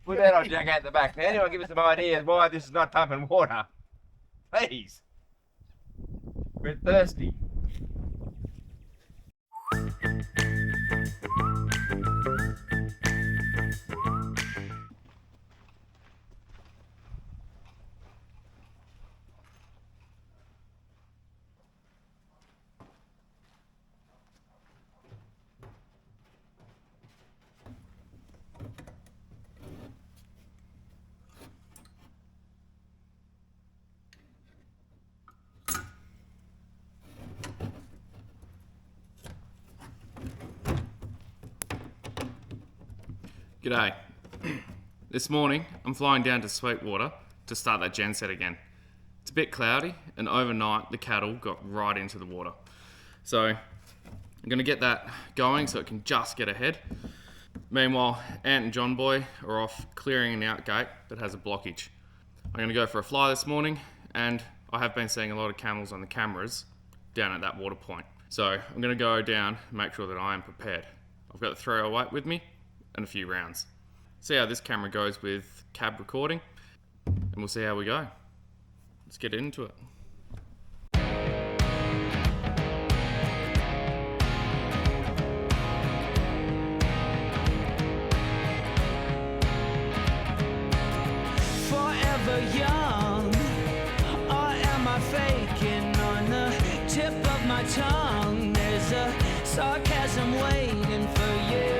Put that on Jack at the back. Now, anyone give us some ideas why this is not pumping water? Please. We're thirsty. G'day. This morning I'm flying down to Sweetwater to start that genset again. It's a bit cloudy and overnight the cattle got right into the water. So I'm going to get that going so it can just get ahead. Meanwhile, Ant and Jon Boy are off clearing an outgate that has a blockage. I'm going to go for a fly this morning and I have been seeing a lot of camels on the cameras down at that water point. So I'm going to go down and make sure that I am prepared. I've got the 308 with me and a few rounds. See how this camera goes with cab recording, and we'll see how we go. Let's get into it. Forever young, or am I faking? On the tip of my tongue, there's a sarcasm waiting for you.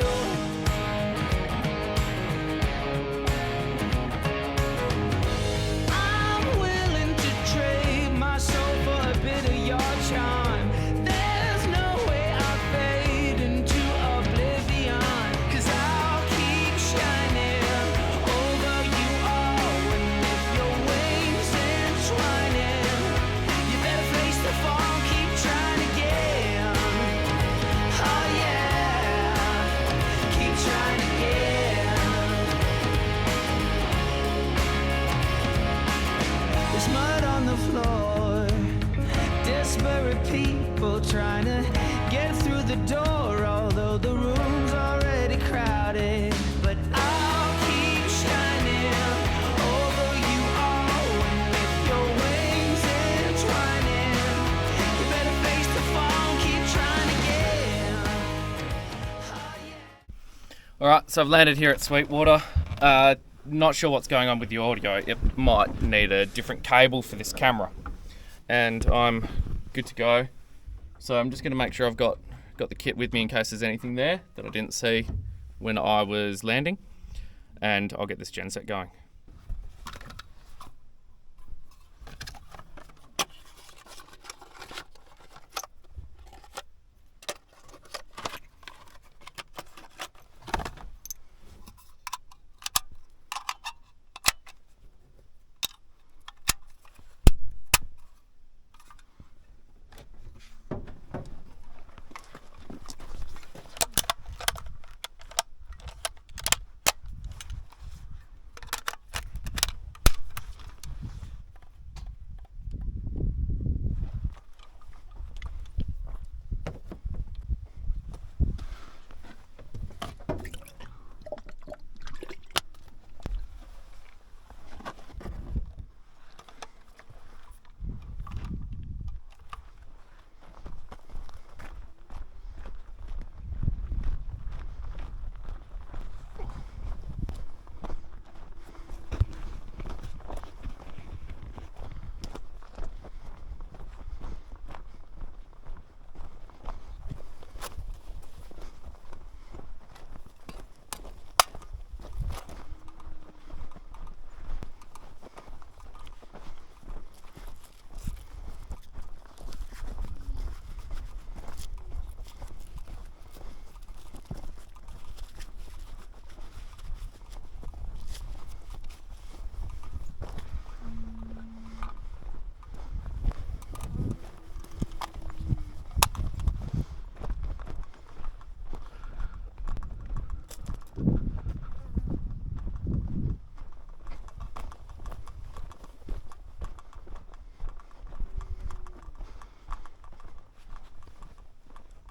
Trying to get through the door, although the room's already crowded. But I'll keep shining over you all, and with your wings entwining, you better face the fall, keep trying again. Oh, yeah. Alright, so I've landed here at Sweetwater. Not sure what's going on with the audio. It might need a different cable for this camera. And I'm good to go. So I'm just going to make sure I've got the kit with me in case there's anything there that I didn't see when I was landing, and I'll get this genset going.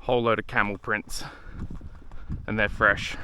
Whole load of camel prints, and they're fresh.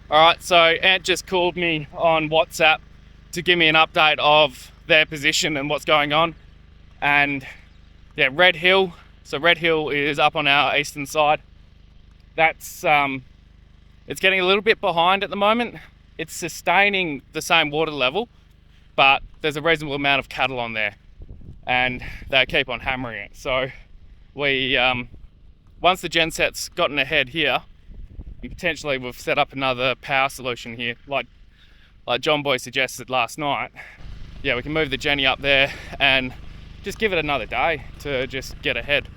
Alright, so Ant just called me on WhatsApp to give me an update of their position and what's going on. And yeah, Red Hill. So Red Hill is up on our eastern side. That's it's getting a little bit behind at the moment. It's sustaining the same water level, but there's a reasonable amount of cattle on there and they keep on hammering it. So we once the genset's gotten ahead here, and potentially we've set up another power solution here, like Jon Boy suggested last night. Yeah, we can move the Jenny up there and just give it another day to just get ahead.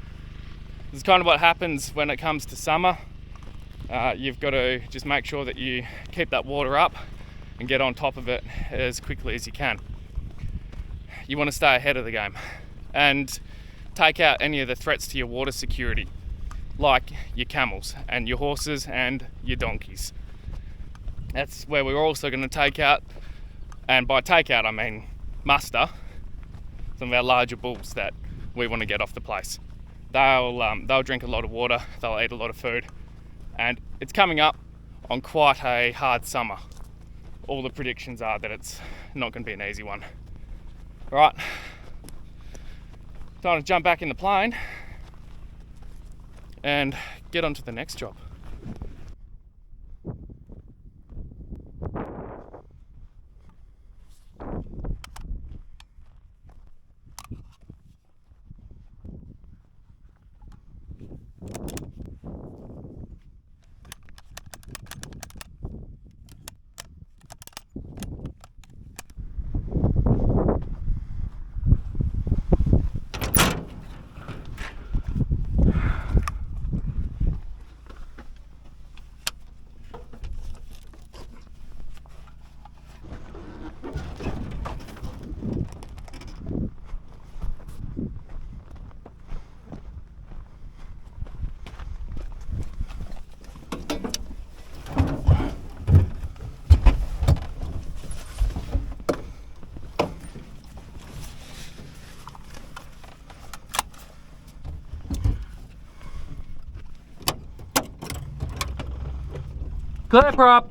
This is kind of what happens when it comes to summer. You've got to just make sure that you keep that water up and get on top of it as quickly as you can. You want to stay ahead of the game and take out any of the threats to your water security, like your camels and your horses and your donkeys. That's where we're also going to take out, and by take out I mean muster, some of our larger bulls that we want to get off the place. They'll drink a lot of water, they'll eat a lot of food, and it's coming up on quite a hard summer. All the predictions are that it's not going to be an easy one. Right, time to jump back in the plane and get on to the next job. Clear prop.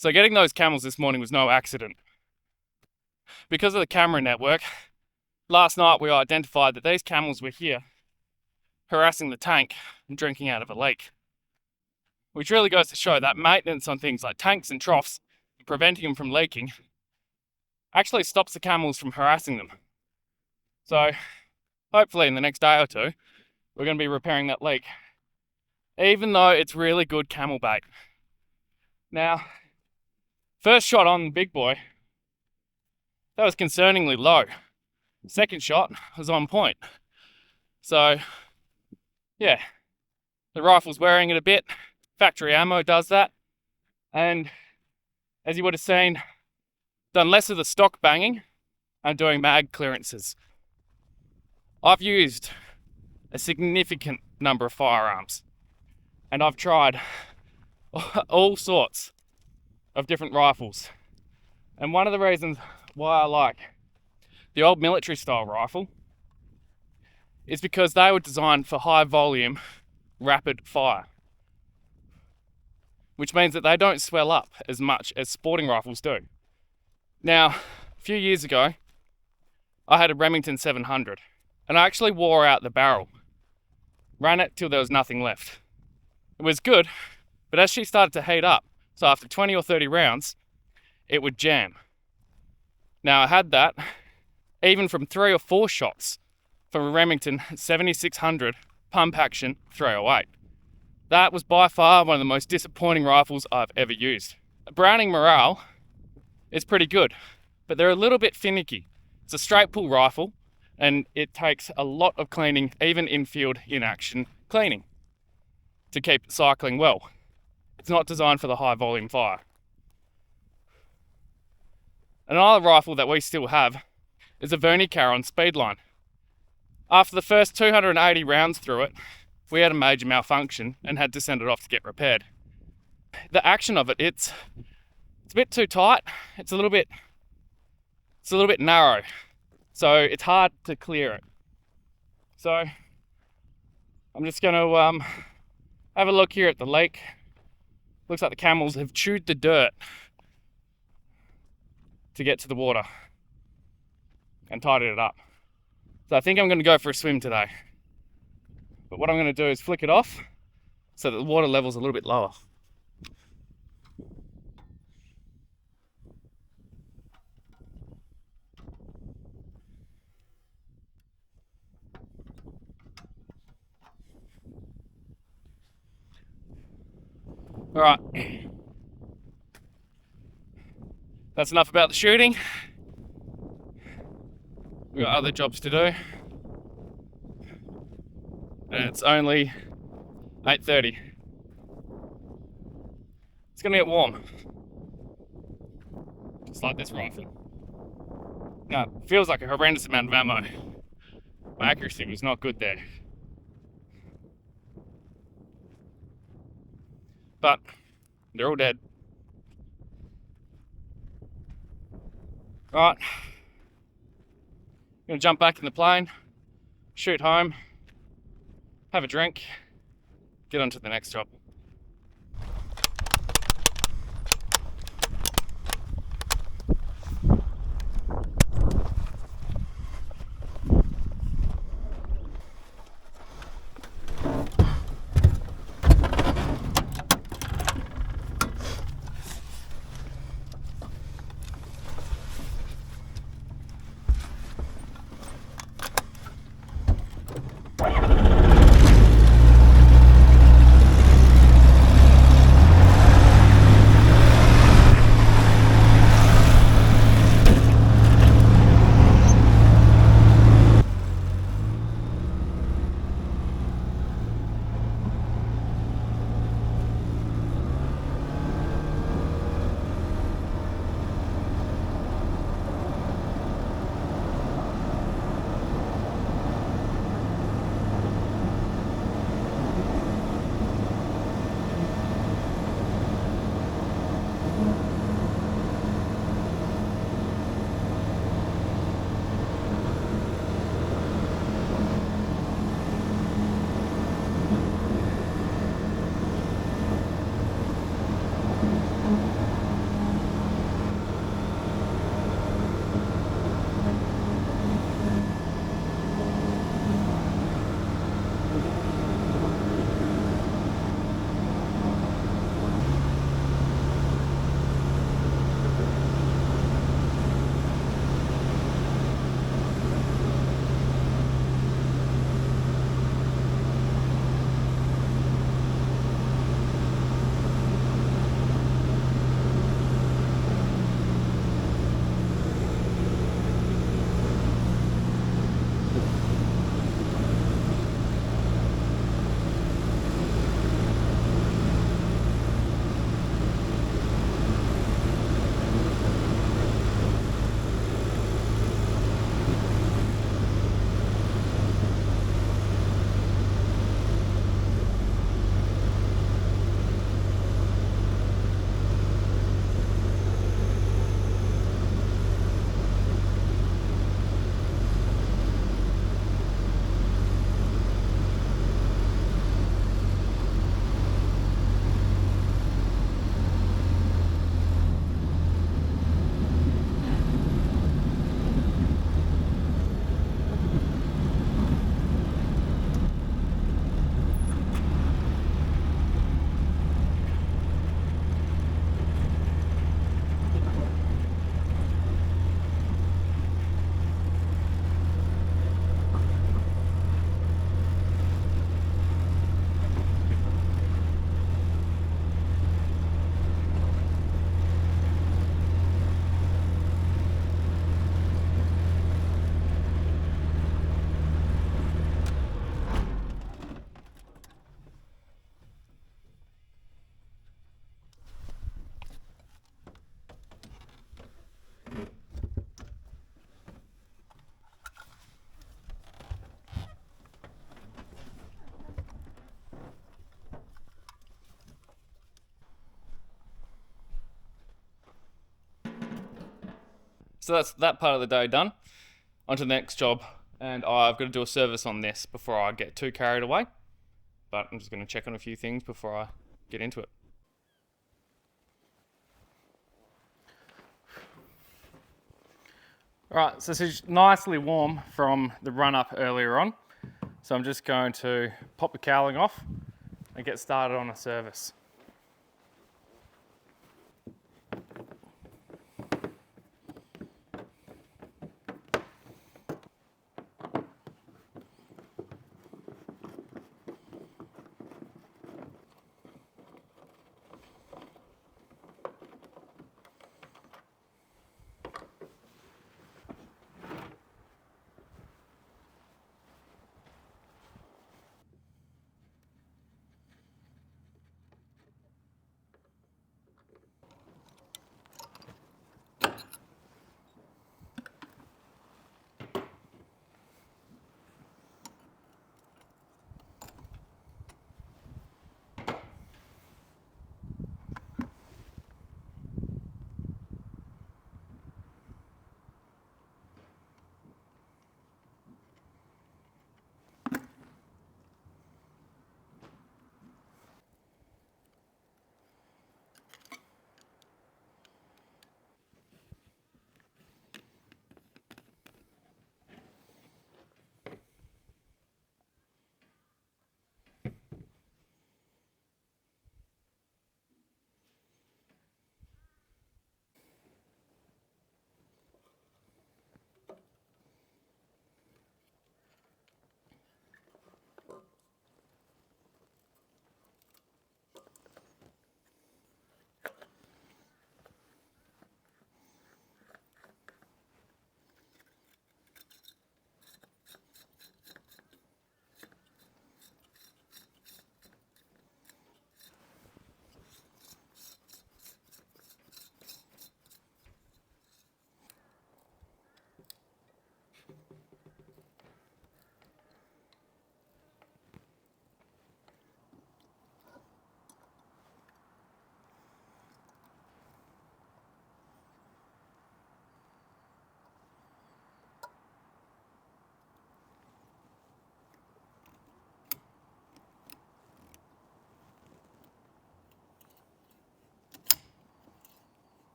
So getting those camels this morning was no accident. Because of the camera network, last night we identified that these camels were here harassing the tank and drinking out of a lake. Which really goes to show that maintenance on things like tanks and troughs, preventing them from leaking, actually stops the camels from harassing them. So hopefully in the next day or two, we're going to be repairing that leak, even though it's really good camel bait. Now, first shot on the big boy, that was concerningly low. Second shot was on point. So, yeah, the rifle's wearing it a bit. Factory ammo does that. And as you would have seen, done less of the stock banging and doing mag clearances. I've used a significant number of firearms, and I've tried all sorts of different rifles. And one of the reasons why I like the old military style rifle is because they were designed for high volume, rapid fire, which means that they don't swell up as much as sporting rifles do. Now, a few years ago, I had a Remington 700, and I actually wore out the barrel. Ran it till there was nothing left. It was good, but as she started to heat up, so after 20 or 30 rounds, it would jam. Now I had that even from 3 or 4 shots from a Remington 7600 pump action 308. That was by far one of the most disappointing rifles I've ever used. A Browning Morale is pretty good, but they're a little bit finicky. It's a straight pull rifle, and it takes a lot of cleaning, even in-field, in-action cleaning, to keep it cycling well. It's not designed for the high volume fire. Another rifle that we still have is a Vernicar Speedline. After the first 280 rounds through it, we had a major malfunction and had to send it off to get repaired. The action of it, it's a bit too tight. It's a little bit narrow, so it's hard to clear it. So I'm just going to have a look here at the lake. Looks like the camels have chewed the dirt to get to the water and tidied it up. So I think I'm going to go for a swim today. But what I'm going to do is flick it off so that the water level's a little bit lower. All right. That's enough about the shooting. We've got other jobs to do. And it's only 8:30. It's gonna get warm. Just like this rifle. Now, it feels like a horrendous amount of ammo. My accuracy was not good there. But they're all dead. Right. Gonna jump back in the plane, shoot home, have a drink, get on to the next job. So that's that part of the day done. On to the next job, and I've got to do a service on this before I get too carried away. But I'm just going to check on a few things before I get into it. Alright, so this is nicely warm from the run up earlier on. So I'm just going to pop the cowling off and get started on a service.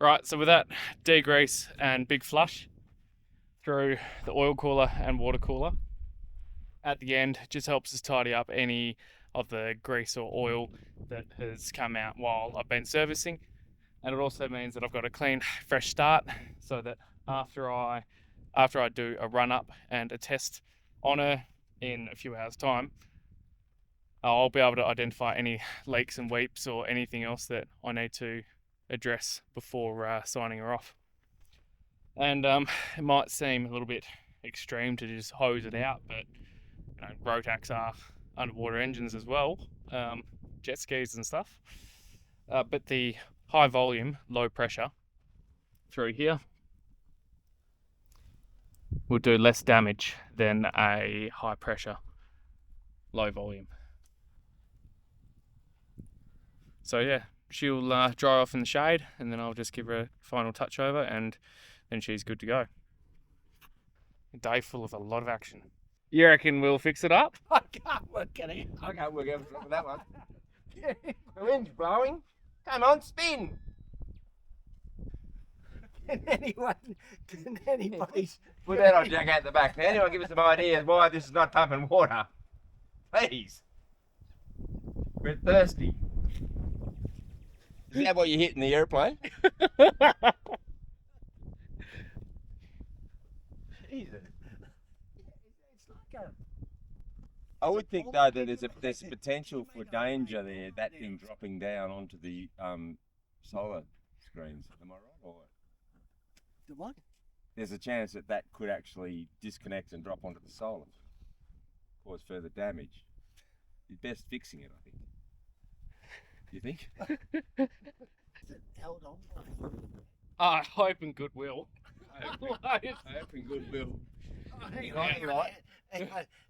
Right, so with that degrease and big flush through the oil cooler and water cooler, at the end just helps us tidy up any of the grease or oil that has come out while I've been servicing. And it also means that I've got a clean, fresh start, so that after I do a run up and a test on her in a few hours' time, I'll be able to identify any leaks and weeps or anything else that I need to address before signing her off. And it might seem a little bit extreme to just hose it out, but you know, Rotax are underwater engines as well, jet skis and stuff. But the high volume, low pressure through here will do less damage than a high pressure, low volume. So yeah, she'll dry off in the shade, and then I'll just give her a final touch over, and then she's good to go. A day full of a lot of action. You reckon we'll fix it up? I can't work it out. I can't work out for that one. The wind's blowing. Come on, spin. Can anybody put that on Jack out the back? Can anyone give us some ideas why this is not pumping water? Please. We're thirsty. Is that what you hit in the airplane? Jesus. I would think though that there's potential for danger there. That thing dropping down onto the solar screens. Am I right? Or The what? there's a chance that could actually disconnect and drop onto the solar, cause further damage. You're best fixing it, I think. You think? Held on. I hope and goodwill. Hope and goodwill. Oh, hang Right, on, right.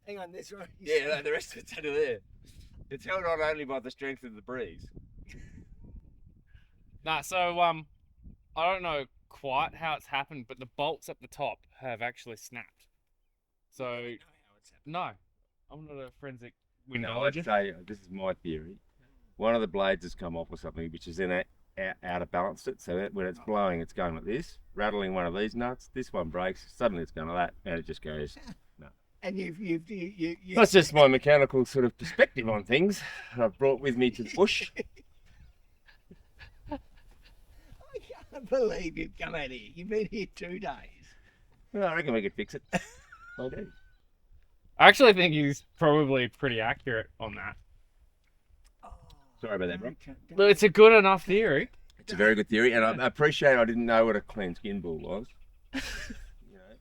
hang on, this right. Yeah, no, the rest of it's under there. It's held on only by the strength of the breeze. Nah, so I don't know quite how it's happened, but the bolts at the top have actually snapped. So no, I'm not a forensic No, I'd windologist. say this is my theory. One of the blades has come off or something, which is then out of balanced it. So that when it's blowing, it's going like this, rattling one of these nuts. This one breaks. Suddenly it's going like that, and it just goes. No. And you That's just my mechanical sort of perspective on things I've brought with me to the bush. I can't believe you've come out here. You've been here 2 days. Well, I reckon we could fix it. I do. I actually think he's probably pretty accurate on that. Sorry about that, bro. But it's a good enough theory. It's a very good theory, and I appreciate I didn't know what a clean skin bull was. You know.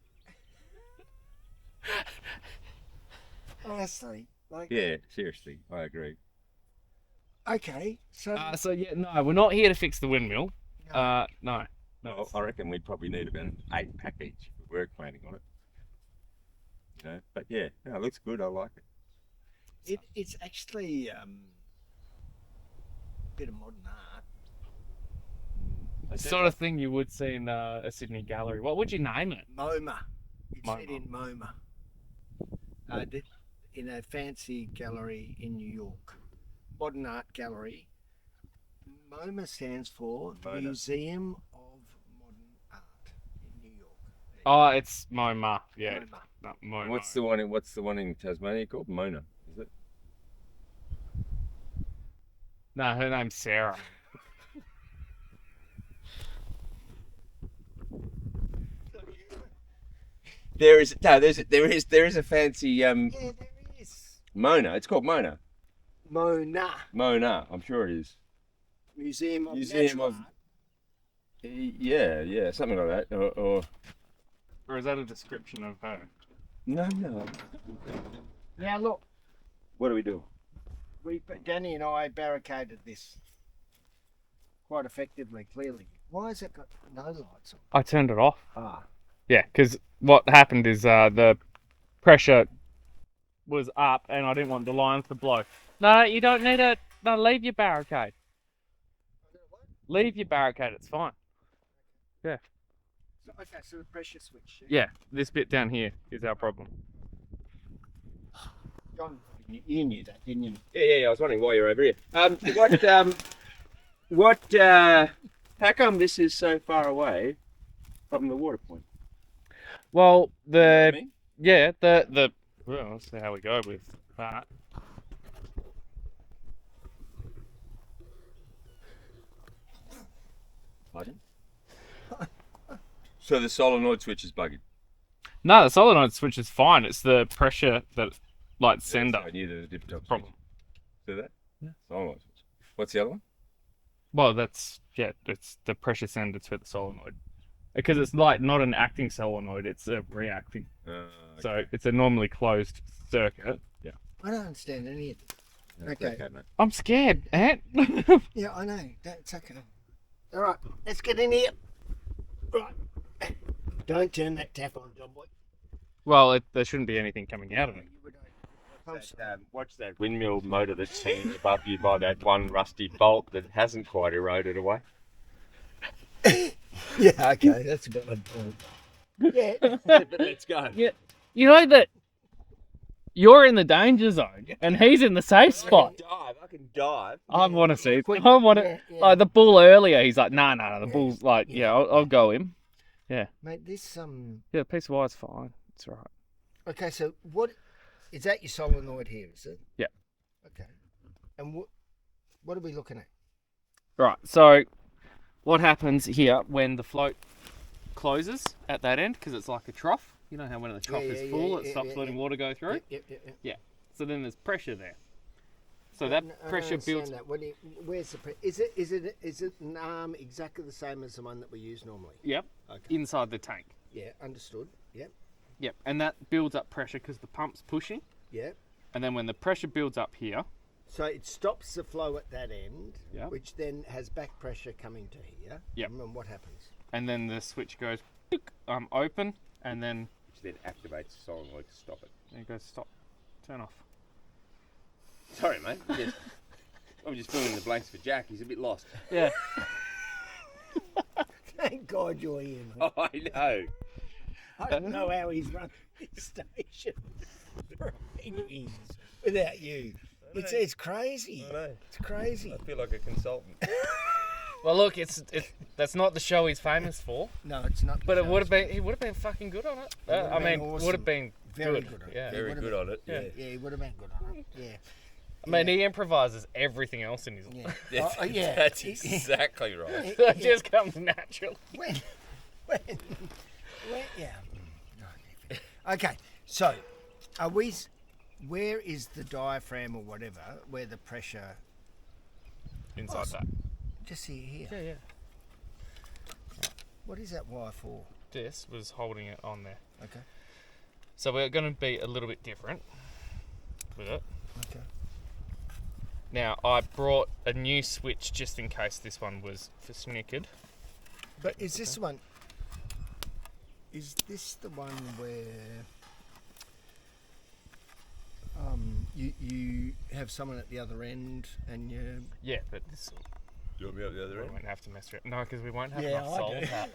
Honestly, like, Yeah, seriously, I agree. okay, so So yeah, no, we're not here to fix the windmill. No. No, I reckon we'd probably need about an 8-pack each if we were planning on it. You know, but yeah, no, it looks good. I like it. it's actually a bit of modern art. Sort of thing you would see in a Sydney gallery. What would you name it? MoMA. It's MoMA. set in MoMA. In a fancy gallery in New York. Modern art gallery. MoMA stands for MoMA. Museum of Modern Art in New York. Oh, it's MoMA. Yeah, MoMA. not MoMA. What's the one in Tasmania called? Mona, is it? No, her name's Sarah. There is a fancy Yeah, there is. Mona. It's called Mona. Mona. Mona, I'm sure it is. Museum of Museum Natural of- Art. Yeah, something like that. Or is that a description of her? No. Now look, What do we do? Danny and I barricaded this quite effectively, clearly. Why has it got no lights on? I turned it off. Ah. Yeah, because what happened is the pressure was up and I didn't want the lines to blow. No, you don't need it. No, leave your barricade. Leave your barricade, it's fine. So, okay, so the pressure switch. Yeah, this bit down here is our problem. John, you knew that, didn't you? Yeah. I was wondering why you're over here. How come this is so far away from the water point? Well, You know what I mean? well, let's see how we go with that. Pardon? So the solenoid switch is bugging. No, the solenoid switch is fine. It's the pressure that like send up I knew there was a different problem. See that? Yeah. Solenoid switch. What's the other one? Well, it's the pressure sender to the solenoid. Because it's like not an acting solenoid, it's a reacting. Okay. So it's a normally closed circuit. Yeah. I don't understand any of this. That's okay. mate. I'm scared, Ant. Yeah, I know. That's okay. All right, let's get in here. Right. Don't turn that tap on, John Boy. Well, there shouldn't be anything coming out of it. Watch that windmill motor that's hanging above you by that one rusty bolt that hasn't quite eroded away. Yeah, okay, that's a good point. Yeah. But let's go. Yeah. You know that you're in the danger zone and he's in the safe spot. I can dive. I want to see. Quick. I want to. Yeah, yeah. Like the bull earlier, he's like, no. The Yeah. bull's like, Yeah. yeah, I'll go him. Mate, this Yeah, piece of wire's fine. It's all right. Okay, so what? Is that your solenoid here, is it? Yeah. Okay. And what are we looking at? Right, so what happens here when the float closes at that end, because it's like a trough, you know how when the trough is full, it stops letting water go through? Yep. Yeah, so then there's pressure there. So that pressure builds... That. Where's the pressure? Is it an arm exactly the same as the one that we use normally? Yep, Okay. inside the tank. Yeah, understood. Yep. Yep, and that builds up pressure because the pump's pushing. Yep. And then when the pressure builds up here... So it stops the flow at that end, Yep. which then has back pressure coming to here. Yep. And then what happens? And then the switch goes open, and then Which then activates the solenoid to stop it. it goes stop, turn off. Sorry, mate. I'm just filling in the blanks for Jack. He's a bit lost. Yeah. Thank God you're here, mate. Oh, I know. I don't know how he's running this station for 8 years without you. It's crazy. I know. It's crazy. I feel like a consultant. Well, look, it's that's not the show he's famous for, No, it's not. but he would have been fucking good on it. would've I been mean, awesome. would have been Very good. good on it. Yeah. Very good on it. Yeah. Yeah, he would have been good on it. Yeah. I mean, he improvises everything else in his life. Yeah. Yeah. That's exactly right. That just comes natural. When, yeah. Okay, so are we? Where is the diaphragm or whatever where the pressure? Inside that. Just here. Yeah, yeah. What is that wire for? This was holding it on there. Okay. So we're going to be a little bit different with it. Okay. Now, I brought a new switch just in case this one was for snickered. But is this one? Is this the one where you have someone at the other end and you? Yeah, but this You want me up the other we end? won't have to mess with it. No, because we won't have Yeah, enough I soul do. tap.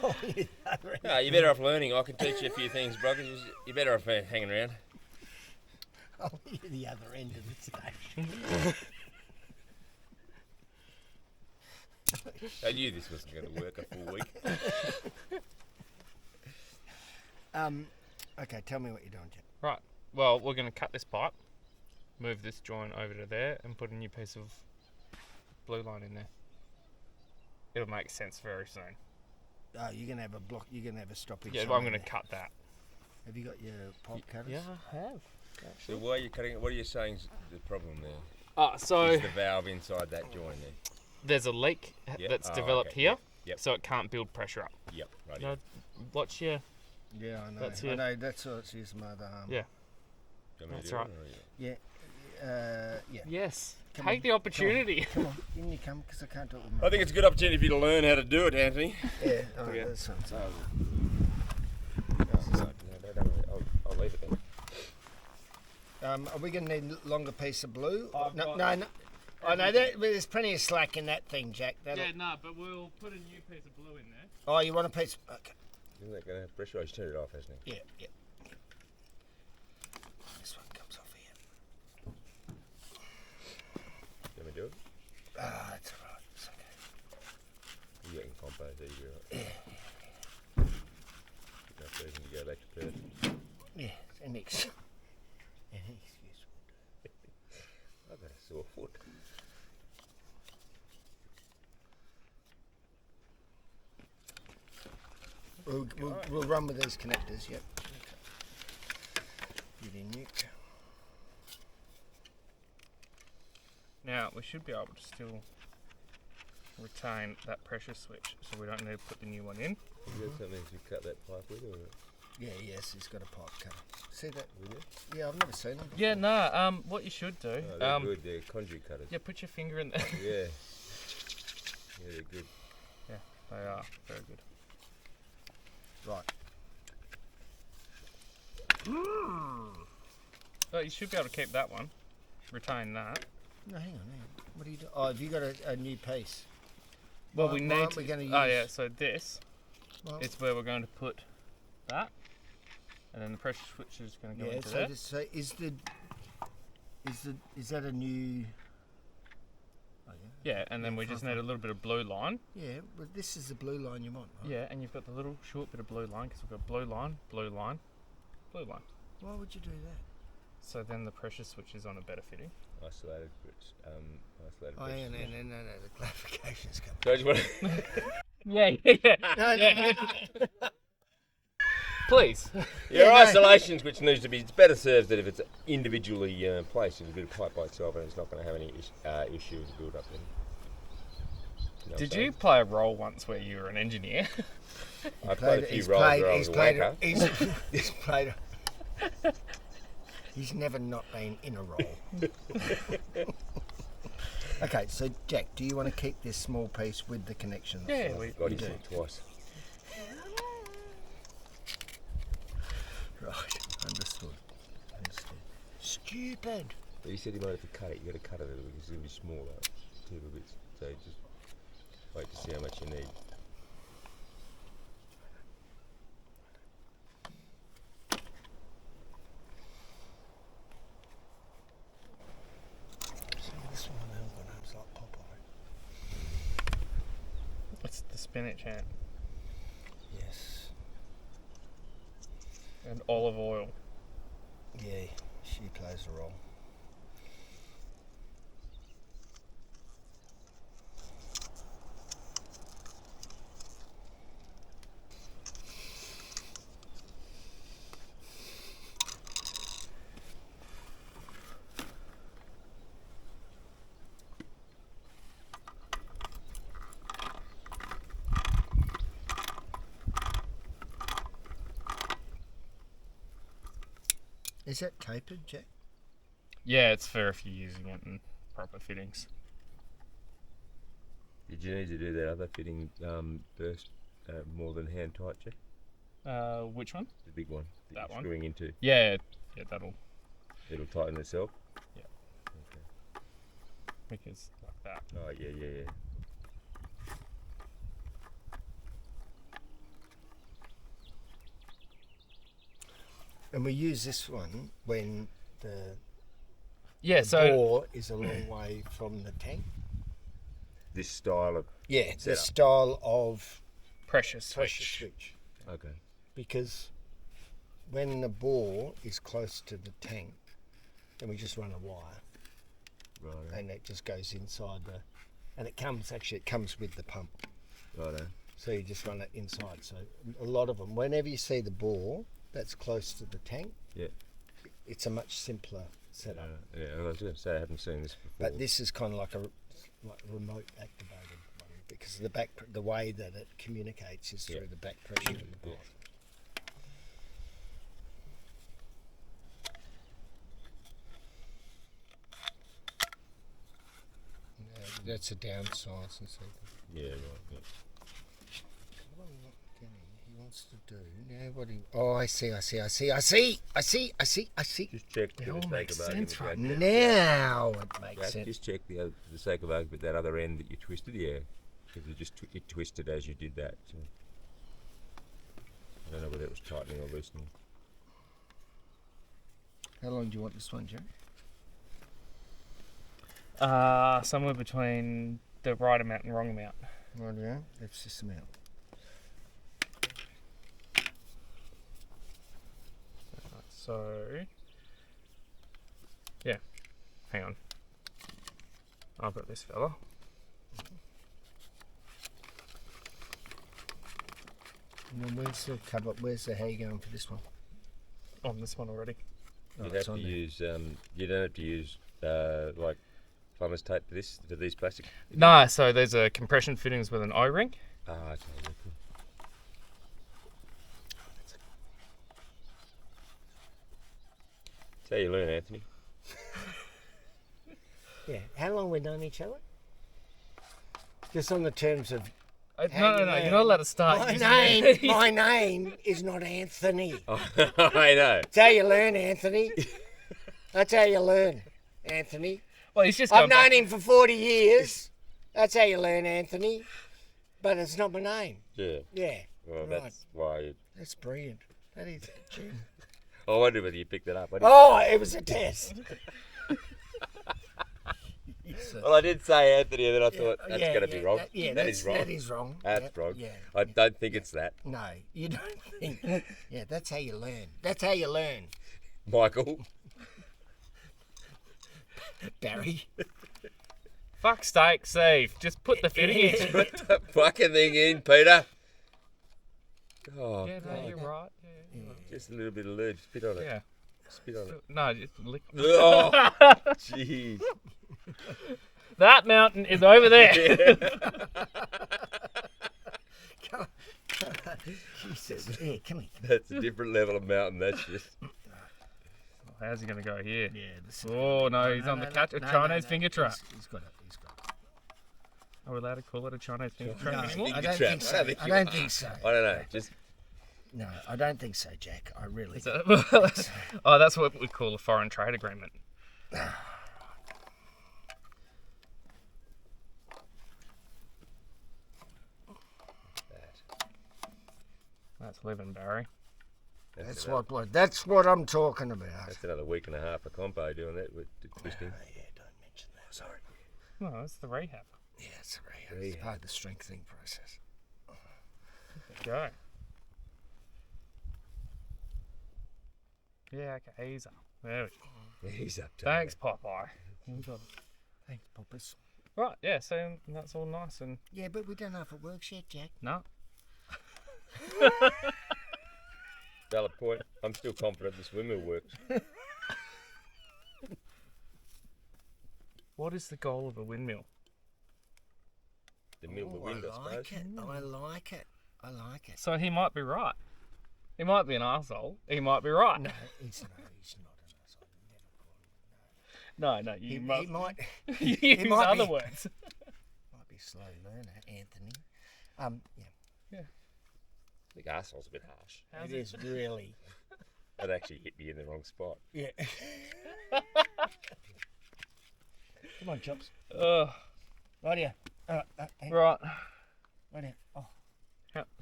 Oh, the other end. No, you're better off learning. I can teach you a few things, bro. You're better off hanging around. Oh, you're the other end of the station. I knew this wasn't going to work a full week. Okay, tell me what you're doing, Jack. Right. Well, we're going to cut this pipe, move this joint over to there, and put a new piece of blue line in there. It'll make sense very soon. Oh, you're gonna have a block. You're gonna have a stoppage. Yeah, somewhere I'm going to there. cut that. Have you got your pipe cutters? Yeah, I have. So why are you cutting it? What are you saying is the problem there? So Is the valve inside that joint there? there's a leak Yep. that's Oh, developed okay. here, Yep. so it can't build pressure up. Yep, right. No, watch your... Yeah, I know. That's I it. know. That's what it's used mother arm. Yeah. That's That's right. Yeah. Yeah. Yes. Come Take on, the opportunity. Come on, in you come, because I can't do it with I think it's a good opportunity for you to learn how to do it, Anthony. Yeah. Oh, Yeah. that's what I'm saying. I'll leave it then. Are we going to need a longer piece of blue? I've No. got- No. Oh no, there's plenty of slack in that thing, Jack. no, but we'll put a new piece of blue in there. Oh, you want a piece? Okay. Isn't that going to pressure? He's turned it off, hasn't he? Yeah. This one comes off here. Let me do it. Ah, that's all right. It's okay. You getting compo, there you go. Yeah. Enough reason to go back to Perth. Yeah. An excuse. I've got a sore foot. We'll run with these connectors. Yep. Get in, nuke. Now, we should be able to still retain that pressure switch, so we don't need to put the new one in. Have you got something to cut that pipe with? Or? Yeah. Yes, he's got a pipe cutter. See that? Will you? Yeah, I've never seen them. Yeah, no, what you should do... Oh, they're good. They're conduit cutters. Yeah, put your finger in there. Yeah. Yeah, they're good. Yeah, they are very good. Right. So you should be able to keep that one. Retain that. No, hang on. What are you doing? Oh, have you got a new piece? Well, Why- we why need aren't to... we gonna Oh, use- yeah, so this Well, is where we're going to put that. And then the pressure switch is going to go yeah. into So, there. so is that a new? Oh Yeah, and then we just need a little bit of blue line. yeah. But this is the blue line you want, right? Yeah, and you've got the little short bit of blue line, because we've got blue line, Blue line. Why would you do that? So then the pressure switch is on a better fitting. Isolated isolated Oh, pressure yeah, no, the clarification's coming. So do you want Yeah. No. Please. Your Yeah, no. isolations, which needs to be, it's better served that if it's individually placed in a bit of pipe by itself, and it's not going to have any issue with the build up then. You know Did what I'm you play a role once where you were an engineer? saying? I played a few roles where I was a wanker. He's played. He's never not been in a role. Okay, so Jack, do you want to keep this small piece with the connection? Yeah, God, he's hit twice. Right, understood. Stupid. But he said he might have to cut it. You got to cut it a little because it's going to be smaller, 2 little bits. So just wait to see how much you need. See, this one I haven't got names like Popeye. It's the spinach ant Yes. and olive oil. Yeah, she plays a role. Is that tapered, Jack? Yeah, it's for if you're using it in proper fittings. Did you need to do that other fitting first, more than hand tight, Jack? Which one? The big one That you're one? screwing into. Yeah, that'll It'll tighten itself. because like that. Oh yeah. And we use this one when the Yeah, so bore is a long way from the tank. This style of Yeah, the Setup. style of pressure pressure switch. switch. okay. Because when the bore is close to the tank, then we just run a wire Right. and it just goes inside the, and it comes with the pump. Righto. So you just run it inside. So a lot of them, whenever you see the bore that's close to the tank, Yeah. it's a much simpler setup. Yeah, I was going to say I haven't seen this before. But this is kind of like a remote activated one because the way that it communicates is through the back pressure in the bore. That's a downsize and so. Yeah, right. Yeah. What I'm not getting, he wants to do now. What he? Oh, I see. Just check It for all the sake makes of sense argument. right Jack. Now it makes Jack, sense. just check for the sake of argument that other end that you twisted, yeah, because it twisted as you did that. So. I don't know whether it was tightening or loosening. How long do you want this one, Jerry? Somewhere between the right amount and wrong amount. Right, yeah. That's this amount. So, yeah, hang on. I've got this fella. And then where's the cover? Where's the hair going for this one? On this one already. Oh, You'd it's have to on there. use. You don't have to use like plumber's tape for these plastic. No, so there's a compression fittings with an O-ring. Ah, okay. Yeah, cool. That's how you learn, Anthony. Yeah. How long we known each other? Just on the terms of No, How you you're not learn? allowed to start. my using name. it. My name is not Anthony. I know. That's how you learn, Anthony. That's how you learn, Anthony. Well, he's just I've going back. known him for 40 years. That's how you learn, Anthony. But it's not my name. Yeah. Yeah. Well, Right. that's why. That's brilliant. That is. Gee. I wondered whether you picked that up. Oh, it was a test. Well, I did say Anthony, and then I Yeah, thought that's yeah, going to be yeah, wrong. Yeah, That is wrong. That is wrong. That's Yeah, wrong. Yeah. I don't think it's that. No, you don't think. Yeah, that's how you learn. That's how you learn, Michael. Barry. Fuck steak, Steve. Just put the fitting in. Put the fucking thing in, Peter. Oh, Yeah, no, God. you're right. Yeah. Just a little bit of lube. Spit on it. Yeah. Spit on it. No, just lick. Oh, jeez. That mountain is over there. Come on. Jesus. Yeah, come here. That's a different level of mountain. That's just. How's he going to go here? Yeah. This Oh, no, he's on the catch. A Chinese finger trap. He's got it. He's got it. Are we allowed to call it a Chinese finger No, trap anymore? I don't trap. think so. I think I you don't are. think so. I don't know. Just. No, I don't think so, Jack. I really. Is that- oh, that's what we call a foreign trade agreement. That's living, Barry. That's another, what. That's what I'm talking about. That's another week and a half of compo doing that with twisting. Yeah, don't mention that. Sorry. No, that's the rehab. Yeah, it's a rehab. It's part of the strengthening process. Go. Yeah, okay, ease up. There we go. He's up to Thanks, Popeye. Thanks, Poppers. Right, yeah, so that's all nice and Yeah, but we don't know if it works yet, Jack. no. Valid point. I'm still confident this windmill works. What is the goal of a windmill? The mill, the wind, I suppose. like it. I like it. I like it. So he might be right. He might be an arsehole. He might be right. No, he's not an asshole. No, He you might. you he use might other be. words. Might be a slow learner, Anthony. Yeah, I think arsehole's a bit harsh. How's it is really. That actually hit me in the wrong spot. Yeah. Come on, Chops. Right here. Hey, Right. right here. Oh,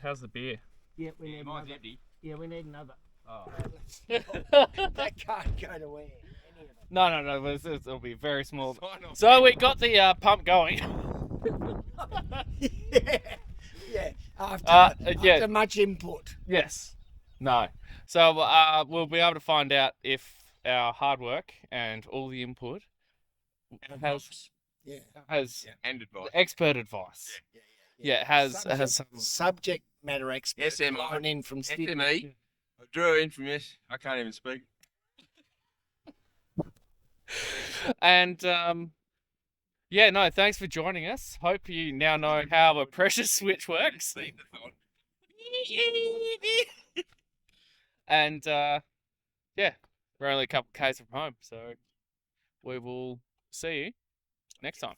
How's the beer? yeah, we need another. empty. Yeah, we need another. Oh. That can't go to where? Any of it. No. It'll be very small. So we got the pump going. Yeah. After much input. Yes. No. So we'll be able to find out if our hard work and all the input has And advice. expert advice. Yeah, has some. Subject matter expert SMI. flown in from Sydney. SME. I drew in from this. I can't even speak. And yeah, no, thanks for joining us. Hope you now know how a pressure switch works. And yeah, we're only a couple of k's from home, so we will see you next time.